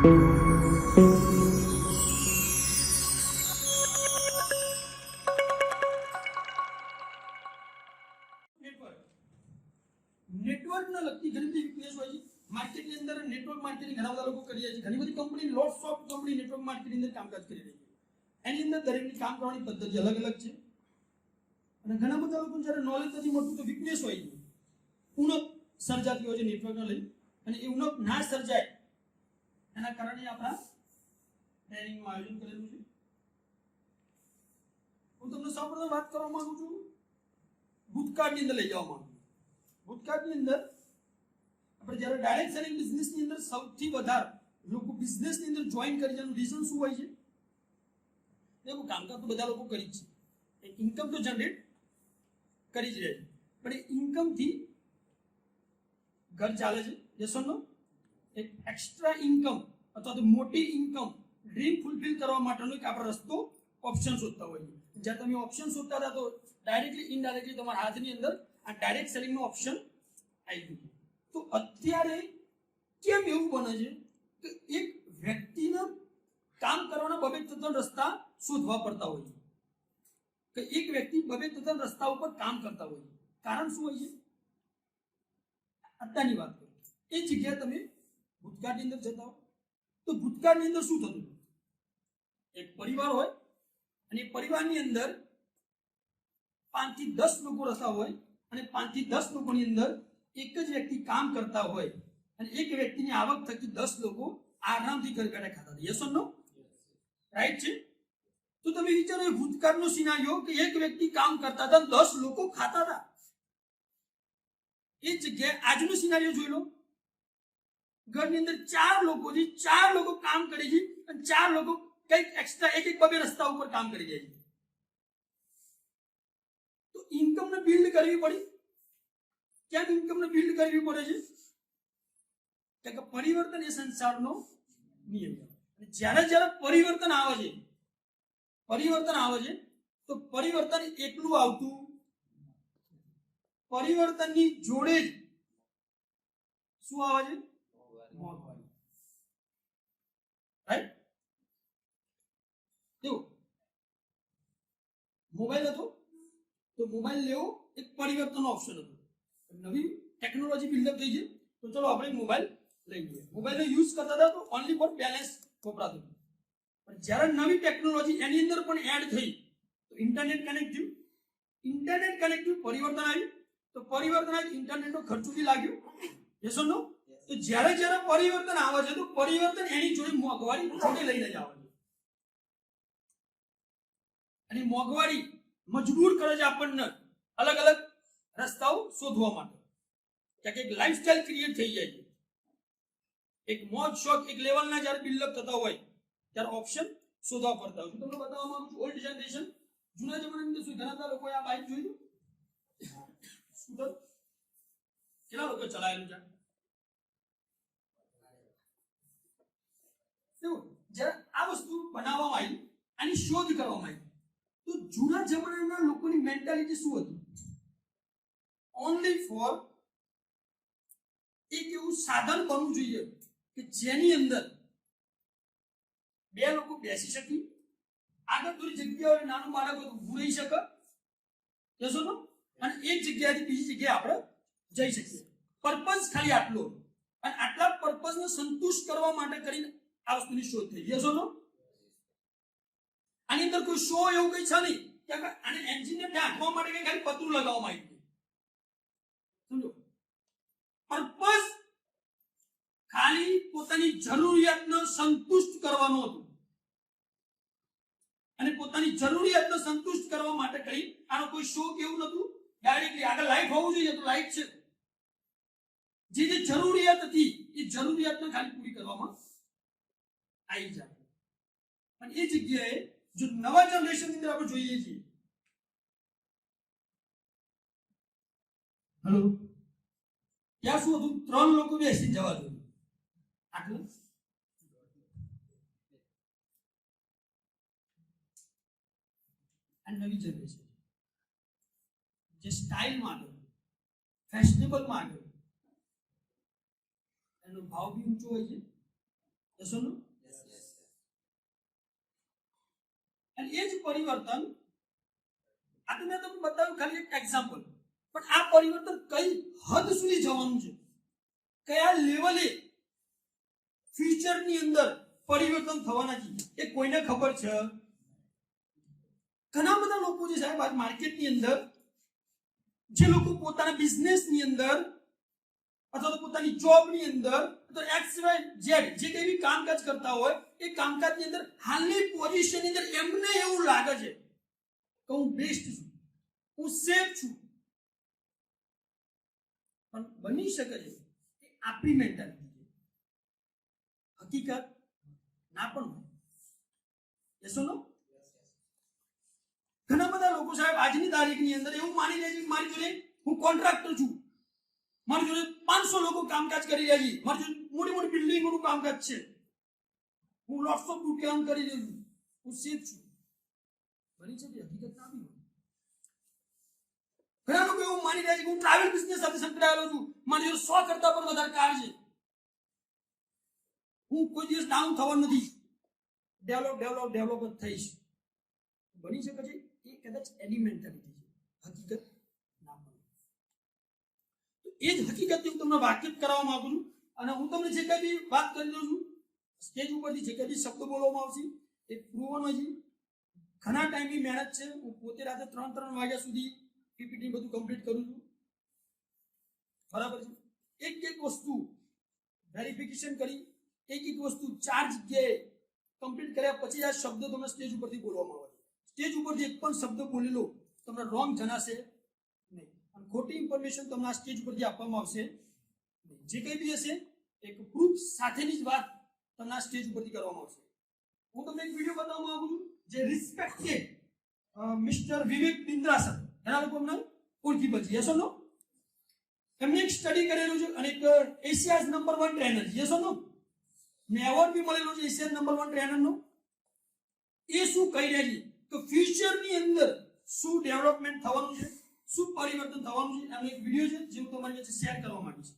Network ने लगती घनी बड़ी वीकनेस होय છે માર્કેટ ની અંદર નેટવર્ક માર્કેટિંગ ઘણા બધા લોકો કરી રહ્યા છે ઘણી બધી company lots of company network marketing અંદર કામકાજ કરી રહી છે એની અંદર દરેકની કામ કરવાની પદ્ધતિ અલગ અલગ છે અને ઘણા બધા લોકો જ્યારે નોલેજ નથી મળતું તો વીકનેસ હોય છે ઉણપ સર્જાતી હોય છે નેટવર્કને લઈ અને એ ઉણપ ના સર્જાય એના કારણે આપણા ટ્રેનિંગનું આયોજન કરેલું છે હું તમને સૌપ્રથમ વાત કરવા માંગુ છું ભૂતકાળની અંદર લઈ જવા માંગુ છું ભૂતકાળની અંદર આપણે જ્યારે ડાયરેક્ટ સેલિંગ બિઝનેસની અંદર સૌથી વધારે લોકો બિઝનેસની અંદર જોઈન કરી જવાનું રીઝન શું હોય છે દેખો કામકાજ તો બધા લોકો કરી જ છે એક ઇન્કમ તો જનરેટ કરી જ રહ્યા છે પણ એ ઇન્કમથી ઘર ચાલે છે યસ ઓર નો એક એક્સ્ટ્રા ઇન્કમ અથવા તો મોટી ઇન્કમ ડ્રીમ ફૂલફિલ કરવા માટેનો એક આપણે રસ્તો ઓપ્શન શોધતા હોઈએ જ્યાં તમે ઓપ્શન શોધતા હતા તો ડાયરેક્ટલી ઇનડાયરેક્ટલી તમારા હાથની અંદર આ ડાયરેક્ટ સેલિંગનો ઓપ્શન આવી ગયો તો અત્યારે કેમ એવું બને છે કે એક વ્યક્તિને કામ કરવાના બબે તદ્દન રસ્તા શોધવા પડતા હોય છે કે એક વ્યક્તિ બબે તદ્દન રસ્તા ઉપર કામ કરતા હોય કારણ શું હોય છે અત્યારની વાત કરો એ જગ્યાએ તમે ભૂતકાળની અંદર જતા હો તો ભૂતકાળની અંદર શું થતું એક પરિવાર હોય અને પરિવારની અંદર 5 થી 10 લોકો રહેતા હોય અને 5 થી 10 લોકોની અંદર એક જ વ્યક્તિ કામ કરતા હોય અને એક વ્યક્તિની આવક થકી 10 લોકો આરામથી ઘર બેઠા ખાતા હતા યસ ઓર નો રાઈટ છે તો તમે વિચારો ભૂતકાળનો સિનારિયો કે એક વ્યક્તિ કામ કરતા હતા 10 લોકો ખાતા હતા એ જગ્યાએ આજનો સિનારિયો જોઈ લો ઘરની અંદર 4 લોકોથી 4 લોકો કામ કરે છે અને 4 લોકો કંઈક એક્સ્ટ્રા એક બબે રસ્તા ઉપર કામ કરી જાય છે તો ઇન્કમને બિલ્ડ કરવી પડી કેમ ઇન્કમને બિલ્ડ કરવી પડે છે કે પરિવર્તન એ સંસારનો નિયમ છે અને જ્યારે જ્યારે પરિવર્તન આવે છે તો પરિવર્તન એકલું આવતું પરિવર્તનની જોડે જ શું આવે છે મોંઘવારી રાઈટ દેખો મોબાઈલ હતો તો મોબાઈલ લેવો એક પરિવર્તનનો ઓપ્શન હતો નવી ટેકનોલોજી બિલ્ડઅપ થઈ છે તો ચલો આપણે મોબાઈલ લઈ લઈએ મોબાઈલનો યુઝ કરતા હતા તો ઓનલી ફોર બેલેન્સ વપરાતું પણ જ્યારે નવી ટેકનોલોજી એની અંદર પણ એડ થઈ તો ઇન્ટરનેટ કનેક્ટિવ પરિવર્તન આવ્યું તો પરિવર્તન આવ્યું ઇન્ટરનેટનો ખર્ચો બી લાગ્યો યસ ઓર નો તો જ્યારે જ્યારે પરિવર્તન આવે છે તો પરિવર્તન એની જોડે મોંઘવારી જોડે લઈને જ આવે છે અને મોંઘવારી મજબૂર કરે છે આપણને અલગ અલગ રસ્તાઓ શોધવા માટે કે એક લાઈફસ્ટાઈલ ક્રિએટ થઈ જાય છે એક મોજ શોખ એક લેવલના જ્યારે બિલ્ડઅપ થતા હોય ત્યારે ઓપ્શન શોધવા પડતા હોય તમને બતાવવા માંગુ છું ઓલ્ડ જનરેશન જૂના જમાનાની અંદર શું ઘણા લોકોએ આ બાઇક જોયું સ્કૂટર કેટલા લોકો ચલાવેલું છે જ્યારે આ વસ્તુ બનાવવામાં આવી આની શોધ કરવામાં આવી તો જૂના જમાનાના લોકોની મેન્ટાલિટી શું હતી ઓનલી ફોર એક એવું સાધન બનવું જોઈએ કે જેની અંદર બે લોકો બેસી શકી આગળ થોડી જગ્યાએ નાનું બાળક ઊભું રહી શકે જશો તો અને એક જગ્યાએથી બીજી જગ્યાએ આપણે જઈ શકીએ પર્પઝ ખાલી આટલો અને આટલા પર્પઝને સંતુષ્ટ કરવા માટે કરીને આ વસ્તુની શોધ થઈ જશો તો આની અંદર કોઈ શો એવું કઈ છે નહીં કે આને એન્જિનને ઢાંકવા માટે કઈ ખાલી પતરું લગાવવામાં આવ્યું સમજો પર્પઝ ખાલી પોતાની જરૂરિયાતને સંતુષ્ટ કરવાનો હતો અને પોતાની જરૂરિયાતને સંતુષ્ટ કરવા માટે કરી આનો કોઈ શો કેવું નતું ડાયરેક્ટલી આગળ લાઈટ હોવું જોઈએ તો લાઈટ છે જે જરૂરિયાત હતી એ જરૂરિયાતને ખાલી પૂરી કરવામાં આવી જાય અને એ જગ્યાએ જો નવા જનરેશનની અંદર આપણે જોઈએ છીએ હેલો ત્યાં શું હતું 3 લોકો બેસી જવા જોઈએ આટલું આ નવી જનરેશન જે સ્ટાઇલમાં આગળ ફેશનેબલમાં આગળ એનો ભાવ બી ઊંચો હોય છે Yes or no? અને એ જ પરિવર્તન આ તો મેં તમને બતાવ્યું ખાલી એક એક્ઝામ્પલ, પણ આ પરિવર્તન કઈ હદ સુધી જવાનું છે, કયા લેવલે ફ્યુચરની અંદર પરિવર્તન થવાના છે, એ કોઈને ખબર છે? ઘણા બધા લોકો જે સાહેબ આજ માર્કેટની અંદર જે લોકો પોતાના બિઝનેસની અંદર અથવા તો પોતાની જોબની અંદર અથવા એક્સ વાય ઝેડ જે કંઈ બી કામકાજ કરતા હોય એ કામકાજની અંદર હાલની પોઝિશનની અંદર એમને એવું લાગે છે કે હું બેસ્ટ છું, હું સેફ છું, પણ બની શકે છે કે આપણી મેન્ટાલિટી હકીકત ના પણ હોય. યસ ઓર નો? ઘણા બધા લોકો સાહેબ આજની તારીખની અંદર એવું માની લે છે કે મારી જોડે હું કોન્ટ્રાક્ટર છું, મારી જોડે 500 લોકો કામકાજ કરી રહ્યા છે, મારી જોડે મોટી મોટી બિલ્ડિંગોનું કામકાજ છે, હું લોટ્સ ઓફ રૂપિયા કરી રહ્યો છું, હું સેફ છું. બની છે હકીકત ના બી હોય. ઘણા લોકો એવું માની રહ્યા છે કે હું ટ્રાવેલ બિઝનેસ સાથે સંકળાયેલો છું, મારી જોડે 100 કરતા પણ વધારે કાર છે, હું કોઈ દિવસ ડાઉન થવાનો નથી, ડેવલપ જ થઈશ. બની શકે છે એ કદાચ એની મેન્ટાલિટી છે, હકીકત ના બને. એ જ હકીકતથી હું તમને વાકેફ કરાવવા માંગુ છું. અને હું તમને જે કંઈ બી વાત કરી રહ્યો છું સ્ટેજ ઉપરથી જે કંઈ બી શબ્દો બોલવામાં આવશે એ પ્રૂવન હોય છે. ઘણા ટાઈમની મહેનત છે. હું પોતે રાતે 3 વાગ્યા સુધી પીપીટી બધું કમ્પ્લીટ કરું છું, બરાબર છે. એક વસ્તુ વેરિફિકેશન કરી, એક વસ્તુ 4 જગ્યાએ કમ્પ્લીટ કર્યા પછી આ શબ્દો તમને સ્ટેજ ઉપરથી બોલવામાં આવે. સ્ટેજ ઉપરથી એક પણ શબ્દ બોલેલો તમને રોંગ જણાશે નહીં, અને ખોટી ઇન્ફોર્મેશન તમને આ સ્ટેજ ઉપરથી આપવામાં આવશે નહીં. જે કંઈ બી હશે એક પ્રૂફ સાથેની જ વાત તમને આ સ્ટેજ ઉપરથી કરવામાં આવશે. હું તમને એક વિડીયો બતાવવા માંગુ છું જે રિસ્પેક્ટેડ મિસ્ટર વિવેક બિંદ્રા સર, એના લોકો અમને ઓળખી પછી. યસ ઓર નો? એમને એક સ્ટડી કરેલું છે અને એક એશિયાઝ નંબર 1 ટ્રેનર. યસ ઓર નો? ને એવોર્ડ બી મળેલો છે એશિયાઝ નંબર 1 ટ્રેનરનો. એ શું કહી રહ્યા છે તો ફ્યુચરની અંદર શું ડેવલપમેન્ટ થવાનું છે, શું પરિવર્તન થવાનું છે, એનો એક વિડીયો છે જે હું તમારી સાથે શેર કરવા માંગુ છું.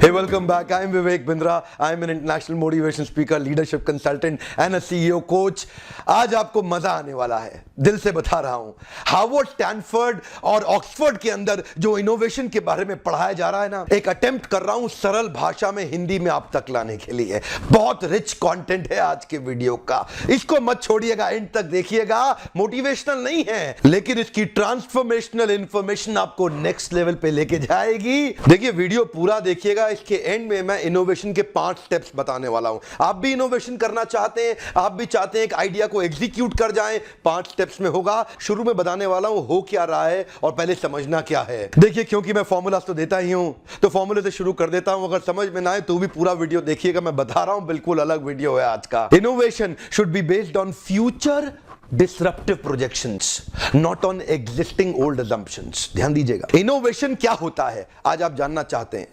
Hey, welcome back. I'm Vivek Bindra. I'm an international motivation speaker, leadership consultant and a CEO coach. आज आपको मजा आने वाला है, दिल से बता रहा हूं. हार्वर्ड, स्टैनफोर्ड और ऑक्सफोर्ड के अंदर जो इनोवेशन के बारे में पढ़ाया जा रहा है ना, एक अटेम्प्ट कर रहा हूं सरल भाषा में हिंदी में आप तक लाने के लिए. बहुत रिच कंटेंट है आज के वीडियो का, इसको मत छोड़िएगा, एंड तक देखिएगा. मोटिवेशनल नहीं है लेकिन इसकी ट्रांसफॉर्मेशनल इंफॉर्मेशन आपको नेक्स्ट लेवल पे लेके जाएगी. देखिए वीडियो पूरा देखिएगा, इसके एंड में मैं इनोवेशन के 5 स्टेप्स बताने वाला हूं. आप भी इनोवेशन करना चाहते हैं, आप भी चाहते हैं एक आइडिया को एग्जीक्यूट कर जाएं, 5 स्टेप्स में होगा. शुरू में बताने वाला हूं हो क्या रहा है और पहले समझना क्या है. देखिए क्योंकि मैं फॉर्मूला तो देता ही हूं तो फॉर्मूले से शुरू कर देता हूं. अगर समझ में ना आए तो भी पूरा वीडियो देखिएगा, मैं बता रहा हूं बिल्कुल अलग वीडियो है आज का. Innovation should be based on future disruptive projections, not on existing old assumptions. ध्यान दीजिएगा, इनोवेशन क्या होता है आज आप जानना चाहते हैं.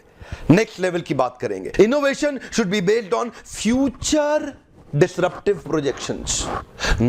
नेक्स्ट लेवल की बात करेंगे. Innovation should be based on future disruptive projections,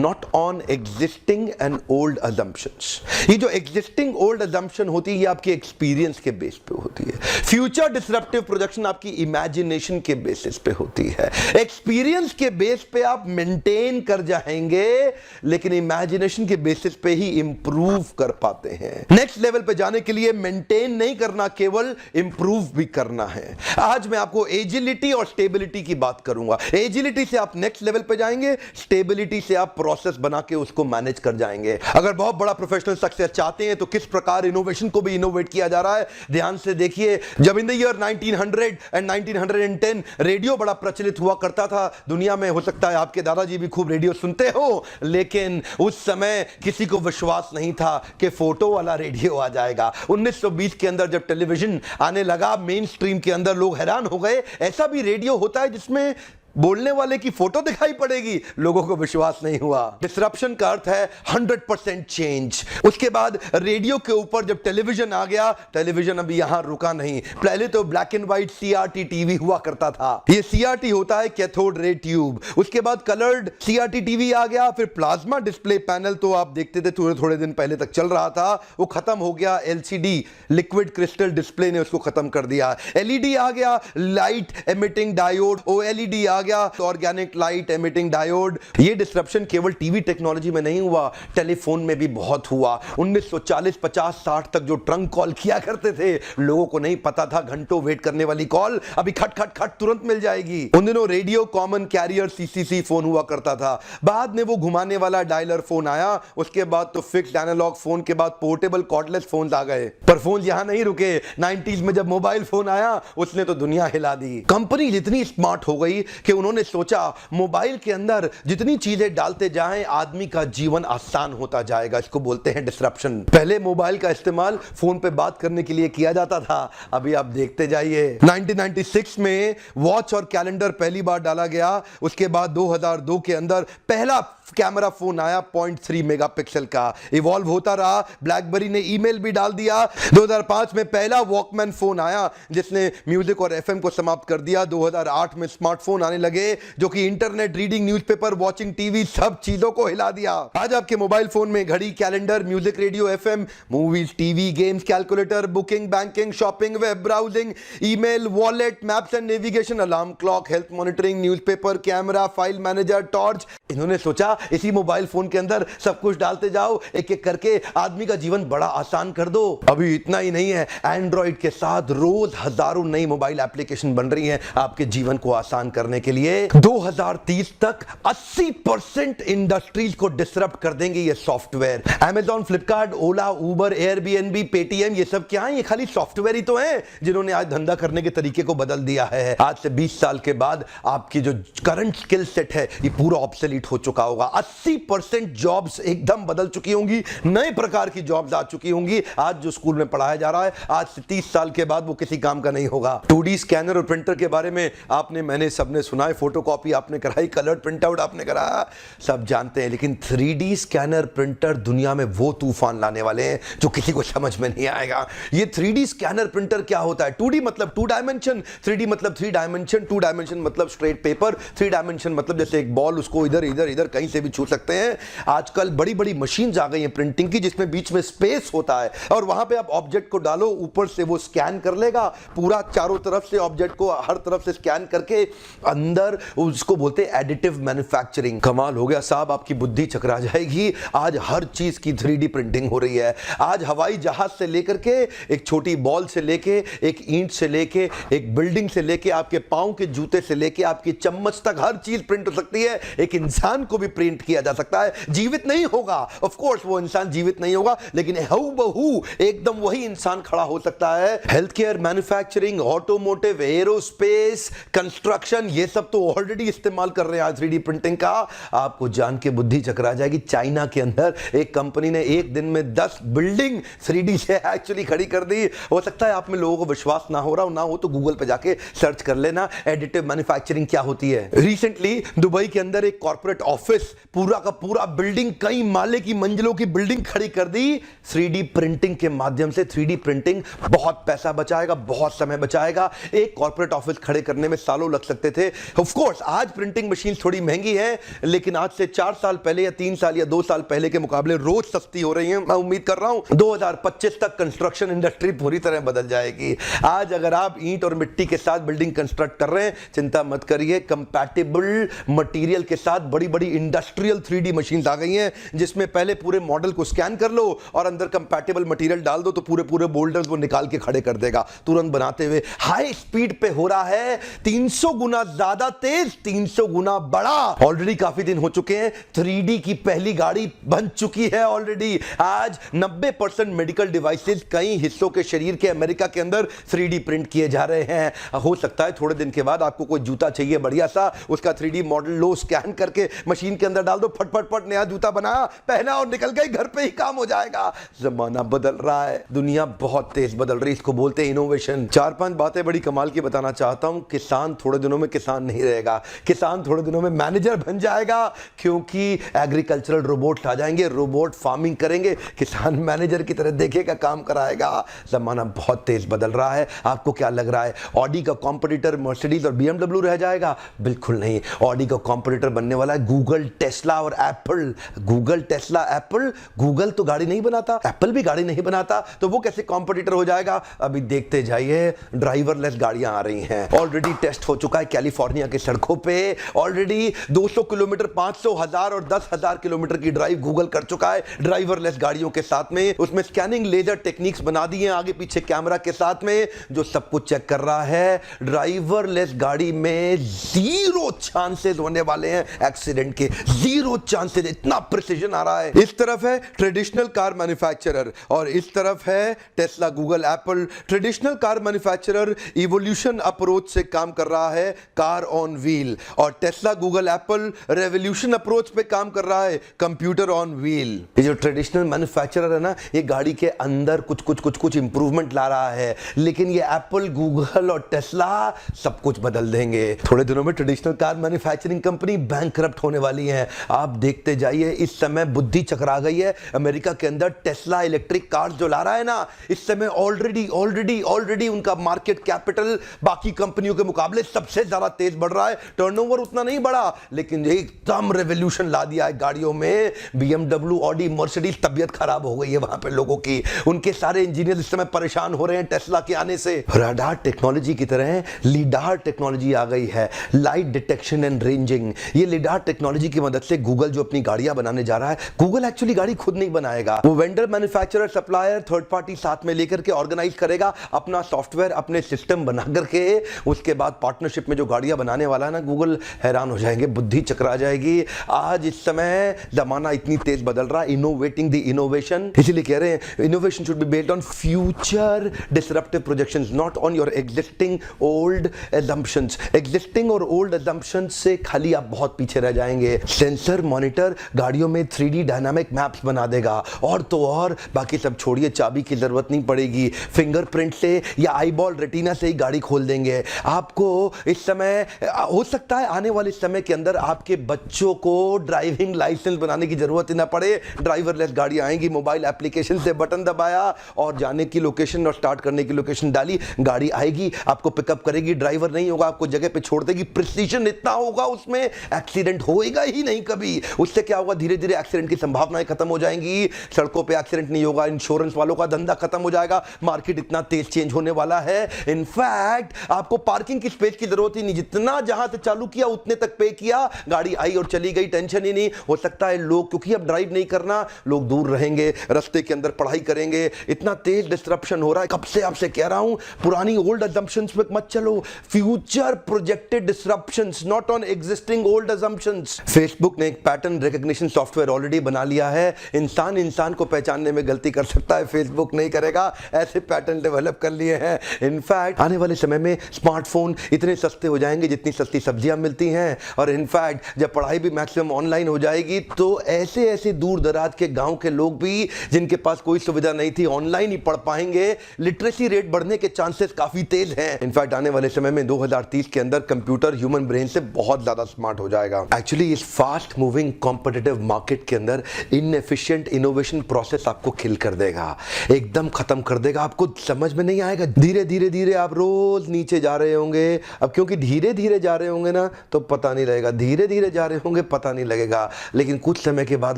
not on existing and old assumptions. ये जो existing old assumption होती है ये आपके experience के बेस पे होती है. Future disruptive projection आपकी imagination के बेसिस पे होती है. Experience के बेस पे आप maintain कर जाएंगे लेकिन imagination के बेसिस पे ही improve कर पाते हैं. Next level पे जाने के लिए maintain नहीं करना, केवल improve भी करना है. आज मैं आपको agility और stability की बात करूंगा. Agility से आप नेक्स्ट लेवल पे जाएंगे, स्टेबिलिटी से आप प्रोसेस बना के उसको मैनेज कर जाएंगे. अगर बहुत बड़ा प्रोफेशनल सक्सेस चाहते हैं तो किस प्रकार इनोवेशन को भी इनोवेट किया जा रहा है ध्यान से देखिए. जब in the year 1900 and 1910 radio बड़ा प्रचलित हुआ करता था दुनिया में, हो सकता है आपके दादाजी भी खूब रेडियो सुनते हो, लेकिन उस समय किसी को विश्वास नहीं था कि फोटो वाला रेडियो आ जाएगा. 1920 के अंदर जब टेलीविजन आने लगा मेन स्ट्रीम के अंदर, लोग हैरान हो गए, ऐसा भी रेडियो होता है जिसमें बोलने वाले की फोटो दिखाई पड़ेगी, लोगों को विश्वास नहीं हुआ। डिसरप्शन का अर्थ है 100% चेंज। उसके बाद रेडियो के ऊपर जब टेलीविजन आ गया, टेलीविजन अभी यहां रुका नहीं। पहले तो black and white CRT TV हुआ करता था। ये सीआरटी होता है कैथोड रे ट्यूब। उसके बाद कलर्ड सीआरटी टीवी आ गया, फिर प्लाज्मा डिस्प्ले पैनल तो आप देखते थे थोड़े थोड़े दिन पहले तक चल रहा था, वो खत्म हो गया। एलसीडी लिक्विड क्रिस्टल डिस्प्ले ने उसको खत्म कर दिया। एलईडी आ गया, लाइट एमिटिंग डायोड। ओएलईडी आ गया, ऑर्गेनिक लाइट एमिटिंग डायोड। ये डिसरप्शन केवल टीवी टेक्नोलॉजी में नहीं हुआ, टेलीफोन में भी बहुत हुआ। 1940, 50, 60 तक जो ट्रंक कॉल किया करते थे, लोगों को नहीं पता था घंटों वेट करने वाली कॉल अभी खट खट खट तुरंत मिल जाएगी। उन दिनों radio common carrier CCC phone हुआ करता था। बाद में वो घुमाने वाला डायलर फोन आया, उसके बाद तो फिक्स्ड एनालॉग फोन के बाद पोर्टेबल कॉर्डलेस फोन आ गए। पर फोन यहां नहीं रुके। 90s में जब मोबाइल फोन आया, उसने तो दुनिया हिला दी। कंपनी जितनी स्मार्ट हो गई कि उन्होंने सोचा मोबाइल के अंदर जितनी चीजें डालते जाएं, आदमी का जीवन आसान होता जाएगा। इसको बोलते हैं डिसरप्शन। पहले मोबाइल का इस्तेमाल फोन पे बात करने के लिए किया जाता था, अभी आप देखते जाइए। 1996 में वॉच और कैलेंडर पहली बार डाला गया। उसके बाद 2002 के अंदर पहला कैमरा फोन आया 0.3 मेगापिक्सल का। इवॉल्व होता रहा, ब्लैकबेरी ने ईमेल भी डाल दिया। 2005 में पहला वॉकमैन फोन आया जिसने म्यूजिक और एफएम को समाप्त कर दिया। 2008 में स्मार्टफोन आने लगे जो कि internet, reading, newspaper, watching TV, सब चीजों को हिला दिया। आज आपके मोबाइल फोन में घड़ी, calendar, music, radio, FM, movies, TV, games, calculator, booking, banking, shopping, web browsing, email, wallet, maps and navigation, alarm clock, health monitoring, newspaper, camera, file manager, torch. इन्होंने सोचा इसी मोबाइल फोन के अंदर सब कुछ डालते जाओ, एक एक करके आदमी का जीवन बड़ा आसान कर दो। अभी इतना ही नहीं है, एंड्रॉइड के साथ रोज हजारों नई मोबाइल एप्लीकेशन बन रही हैं आपके जीवन को आसान करने के लिए। 2030 तक 80% इंडस्ट्रीज को डिसरप्ट कर देंगे ये सॉफ्टवेयर। Amazon, फ्लिपकार्ट, ओला, उबर, एयरबीएनबी, पेटीएम, ये सब क्या है? ये खाली सॉफ्टवेयर ही तो है जिन्होंने आज धंधा करने के तरीके को बदल दिया है। आज से 20 साल के बाद आपकी जो करंट स्किल सेट है ये पूरा ऑब्सोलीट हो चुका होगा। 80% जॉब्स एकदम बदल चुकी होंगी, नए प्रकार की जॉब्स आ चुकी होंगी। आज जो स्कूल में पढ़ाया जा रहा है, आज से 30 साल के बाद वो किसी काम का नहीं होगा। 2D स्कैनर और प्रिंटर के बारे में आपने, मैंने, सबने सुना है। फोटोकॉपी आपने कराई, कलर्ड प्रिंटआउट आपने कराया, सब जानते हैं। लेकिन 3D स्कैनर प्रिंटर दुनिया में वो तूफान लाने वाले हैं जो किसी को समझ में नहीं आएगा। ये 3D स्कैनर प्रिंटर क्या होता है? 2D मतलब 2 डायमेंशन, 3D मतलब 3 डायमेंशन, 2 डायमेंशन मतलब स्ट्रेट पेपर, 3 डायमेंशन मतलब जैसे एक बॉल, उसको इधर इधर इधर कहीं से भी छू सकते हैं। आजकल बड़ी बड़ी मशीन्स आ गई हैं प्रिंटिंग की, जिसमें बीच में स्पेस होता है और वहां पे आप ऑब्जेक्ट को डालो, ऊपर से वो स्कैन कर लेगा पूरा, चारों तरफ से ऑब्जेक्ट को हर तरफ से स्कैन करके अंदर, उसको बोलते हैं एडिटिव मैन्युफैक्चरिंग। कमाल हो गया साहब, आपकी बुद्धि चकरा जाएगी। आज हर चीज की 3D प्रिंटिंग हो रही है। आज हवाई जहाज से लेकर के एक छोटी बॉल से लेके, एक ईंट से लेके, एक बिल्डिंग से लेके, आपके पांव के जूते से लेके आपकी चम्मच तक हर चीज प्रिंट हो सकती है। एक इंसान को भी प्रिंट किया जा सकता है, जीवित नहीं होगा, ऑफ कोर्स वो इंसान जीवित नहीं होगा, लेकिन हूबहू एकदम वही इंसान खड़ा हो सकता है। Health care, manufacturing, automotive, aerospace, construction, ये सब तो ऑलरेडी इस्तेमाल कर रहे हैं आज 3D प्रिंटिंग का। आपको जान के बुद्धि चकरा जाएगी, चाइना के अंदर एक कंपनी ने एक दिन में 10 बिल्डिंग 3D से एक्चुअली खड़ी कर दी। हो सकता है आप में लोगों को विश्वास ना हो तो गूगल पे जाके सर्च कर लेना एडिटिव मैन्युफैक्चरिंग क्या होती है। रिसेंटली दुबई के अंदर एक कॉर्पोरेट ऑफिस, पूरा का पूरा बिल्डिंग, कई माले की मंजिलों की बिल्डिंग खड़ी कर दी 3D प्रिंटिंग के माध्यम से। 3D प्रिंटिंग बहुत पैसा बचाएगा, बहुत समय बचाएगा। एक कॉर्पोरेट ऑफिस खड़े करने में सालों लग सकते थे। ऑफ कोर्स आज प्रिंटिंग मशीन थोड़ी महंगी है, लेकिन आज से 4 साल पहले या 3 साल या 2 साल पहले के मुकाबले रोज सस्ती हो रही है। मैं उम्मीद कर रहा हूं 2025 तक कंस्ट्रक्शन इंडस्ट्री पूरी तरह बदल जाएगी। आज अगर आप ईंट और मिट्टी के साथ बिल्डिंग कंस्ट्रक्ट कर रहे हैं, चिंता मत करिए, कंपैटिबल मटेरियल के साथ बड़ी बड़ी इंडस्ट्रियल 3D मशीन्स आ गई हैं, जिसमें पहले पूरे मॉडल को स्कैन कर लो और अंदर कंपैटिबल मटेरियल डाल दो तो पूरे पूरे बोल्डर्स वो निकाल के खड़े कर देगा तुरंत बनाते हुए। हाई स्पीड पे हो रहा है, 300 गुना ज्यादा तेज, 300 गुना बड़ा। ऑलरेडी काफी दिन हो चुके हैं, 3D की पहली गाड़ी बन चुकी है ऑलरेडी। आज 90% मेडिकल डिवाइसेस कई हिस्सों के शरीर के अमेरिका के अंदर 3D प्रिंट किए जा रहे हैं। हो सकता है थोड़े दिन के बाद आपको कोई जूता चाहिए बढ़िया सा, उसका 3D मॉडल लो, स्कैन करके मशीन के अंदर डाल दो, फट फट फट नया जूता बनाया, पहना और निकल गए, घर पे ही काम हो जाएगा। जमाना बदल रहा है, दुनिया बहुत तेज बदल रही है, इसको बोलते हैं इनोवेशन। 4-5 बातें बड़ी कमाल की बताना चाहता हूं। किसान थोड़े दिनों में किसान नहीं रहेगा, किसान थोड़े दिनों में मैनेजर बन जाएगा, क्योंकि एग्रीकल्चरल रोबोट आ जाएंगे, रोबोट फार्मिंग करेंगे, किसान मैनेजर की तरह देखेगा, काम कराएगा। जमाना बहुत तेज बदल रहा है। आपको क्या लग रहा है ऑडी का कॉम्पिटिटर मर्सिडीज और बीएमडब्ल्यू रह जाएगा? बिल्कुल नहीं। ऑडी का कॉम्पिटिटर बनने वाला है गूगल, टेस्ला और Apple. Google, Tesla, Apple. Google तो गाड़ी नहीं बनाता, एप्पल भी गाड़ी नहीं बनाता, तो वो कैसे कॉम्पिटिटर हो जाएगा? अभी देखते जाइए, ड्राइवरलेस गाड़ियां आ रही हैं। ऑलरेडी टेस्ट हो चुका है कैलिफोर्निया के सड़कों पे। ऑलरेडी 200 किलोमीटर, 500, 1000 और 10,000 किलोमीटर की ड्राइव गूगल कर चुका है ड्राइवरलेस गाड़ियों के साथ में। उसमें स्कैनिंग लेजर टेक्निक्स बना दी हैं आगे पीछे कैमरा के साथ में, जो सब कुछ चेक कर रहा है। ड्राइवरलेस गाड़ी में 0 चांसेस होने वाले हैं एक्सीडेंट के, 0 चांसेस। इतना प्रिसिजन आ रहा है। इस तरफ है ट्रेडिशनल कार मैन्युफैक्चरर और इस तरफ है Tesla, Google, Apple. Traditional car manufacturer evolution approach से काम कर रहा है, कार ऑन व्हील, और Tesla, Google, Apple revolution approach पे काम कर रहा है, कंप्यूटर ऑन व्हील। ये जो ट्रेडिशनल मैन्युफैक्चरर है ना, ये गाड़ी के अंदर कुछ इंप्रूवमेंट ला रहा है, लेकिन ये एप्पल, गूगल और टेस्ला सब कुछ बदल देंगे। थोड़े दिनों में traditional car manufacturing company bankrupt होने वाली है। आप देखते जाइए, इस समय बुद्धि चकरा गई है। अमेरिका के अंदर टेस्ला इलेक्ट्रिक कार्स जो ला रहा है ना, इस समय ऑलरेडी उनका मार्केट कैपिटल बाकी कंपनियों के मुकाबले सबसे ज्यादा तेज बढ़ रहा है। टर्नओवर उतना नहीं बढ़ा, लेकिन एकदम रेवोल्यूशन ला दिया है गाड़ियों में। बीएमडब्ल्यू, ऑडी, मर्सिडीज, तबियत खराब हो गई है वहां पे लोगों की। उनके सारे इंजीनियर इस समय परेशान हो रहे हैं टेस्ला के आने से। रडार टेक्नोलॉजी की तरह लीडार टेक्नोलॉजी आ गई है, लाइट डिटेक्शन एंड रेंजिंग। ये लीडार टेक्नोलॉजी की मदद से गूगल जो अपनी गाड़ियां बनाने जा रहा है, गूगल एक्चुअली गाड़ी खुद नहीं बनाएगा, वो vendor, manufacturer, supplier, third party साथ में लेकर के ऑर्गेनाइज करेगा, अपना सॉफ्टवेयर, अपने सिस्टम बना करके। उसके बाद पार्टनरशिप में जो गाड़ियां बनाने वाला है ना गूगल, हैरान हो जाएंगे, बुद्धि चकरा जाएगी। आज इस समय जमाना इतनी तेज बदल रहा है, इनोवेटिंग द इनोवेशन। इसीलिए कह रहे हैं innovation should be based on future disruptive projections, not on your existing old assumptions। Existing और ओल्ड assumptions से खाली आप बहुत पीछे रह जाएंगे। सेंसर मॉनिटर गाड़ियों में 3D डायनामिक मैप्स बना देगा, और तो और बाकी सब छोड़िए, चाबी की जरूरत नहीं पड़ेगी, फिंगरप्रिंट से या आईबॉल रेटिना से ही गाड़ी खोल देंगे। आपको इस समय हो सकता है आने वाले समय के अंदर आपके बच्चों को ड्राइविंग लाइसेंस बनाने की जरूरत ही ना पड़े। ड्राइवरलेस गाड़ी आएंगी, मोबाइल एप्लीकेशन से बटन दबाया और जाने की लोकेशन और स्टार्ट करने की लोकेशन डाली, गाड़ी आएगी, आपको पिकअप करेगी, ड्राइवर नहीं होगा, आपको जगह पे छोड़ देगी। प्रिसीजन इतना होगा उसमें, एक्सीडेंट होएगा ही नहीं कभी। उससे क्या होगा, धीरे धीरे एक्सीडेंट की संभावनाएं खत्म हो जाएंगी, सड़कों पे एक्सीडेंट नहीं होगा, इंश्योरेंस वालों का धंधा खत्म हो जाएगा। मार्केट इतना तेज चेंज होने वाला है। इनफैक्ट आपको पार्किंग की स्पेस की जरूरत ही नहीं, जितना जहां से चालू किया उतने तक पे किया, गाड़ी आई और चली गई, टेंशन ही नहीं। हो सकता है लोग, क्योंकि अब ड्राइव नहीं करना, लोग दूर रहेंगे, रास्ते के अंदर पढ़ाई करेंगे। इतना तेज डिस्ट्रप्शन हो रहा है, कब से आपसे कह रहा हूं, पुरानी ओल्ड assumptions पे मत चलो, future projected disruptions, not on existing old assumptions। Facebook ने एक पैटर्न रिकॉग्निशन सॉफ्टवेयर ऑलरेडी बना लिया है। इंसान इंसान को पहचानने में गलती कर सकता है, फेसबुक नहीं करेगा, ऐसे पैटर्न डेवलप कर लिए हैं। इनफैक्ट आने वाले समय में स्मार्टफोन इतने सस्ते हो जाएंगे जितनी सस्ती सब्जियां मिलती हैं, और इनफैक्ट जब पढ़ाई भी मैक्सिमम ऑनलाइन हो जाएगी, तो ऐसे ऐसे दूर दराज के गांव के लोग भी जिनके पास कोई सुविधा नहीं थी, ऑनलाइन ही पढ़ पाएंगे। लिटरेसी रेट बढ़ने के चांसेस काफी तेज हैं। इनफैक्ट आने वाले समय में 2030 के अंदर कंप्यूटर ह्यूमन ब्रेन से बहुत ज्यादा स्मार्ट हो जाएगा। एक्चुअली इस फास्ट मूविंग कॉम्पिटिटिव मार्केट के अंदर इनएफिशिएंट इनोवेशन प्रोसेस आपको किल कर देगा, एकदम खत्म कर देगा। आपको समझ में नहीं आएगा, धीरे धीरे धीरे आप रोज नीचे जा रहे होंगे। अब क्योंकि धीरे धीरे जा रहे होंगे ना, तो पता नहीं लगेगा, धीरे धीरे जा रहे होंगे पता नहीं लगेगा, लेकिन कुछ समय के बाद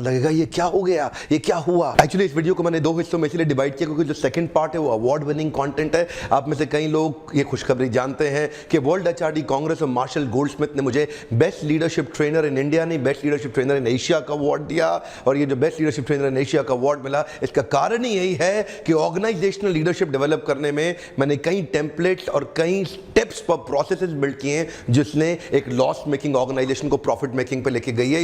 लगेगा ये क्या हो गया, ये क्या हुआ। एक्चुअली इस वीडियो को मैंने 2 हिस्सों में इसलिए डिवाइड किया क्योंकि जो सेकंड पार्ट है वो अवार्ड विनिंग कंटेंट है। आप में से कई लोग ये खुशखबरी जानते हैं कि वर्ल्ड एचआरडी कांग्रेस और मार्शल गोल्डस्मिथ ने मुझे best leadership trainer in India नहीं, best leadership trainer in Asia का अवार्ड दिया। और ये जो best leadership trainer in Asia का अवार्ड मिला, इसका कारण ही यही है कि ऑर्गेनाइजेशनल लीडरशिप डेवलप करने में मैंने कई टेम्पलेट्स और कई स्टेप्स पर प्रोसेसेस बिल्ड किए हैं, जिसने एक लॉस मेकिंग ऑर्गेनाइजेशन को प्रॉफिट मेकिंग पे लेके गई है।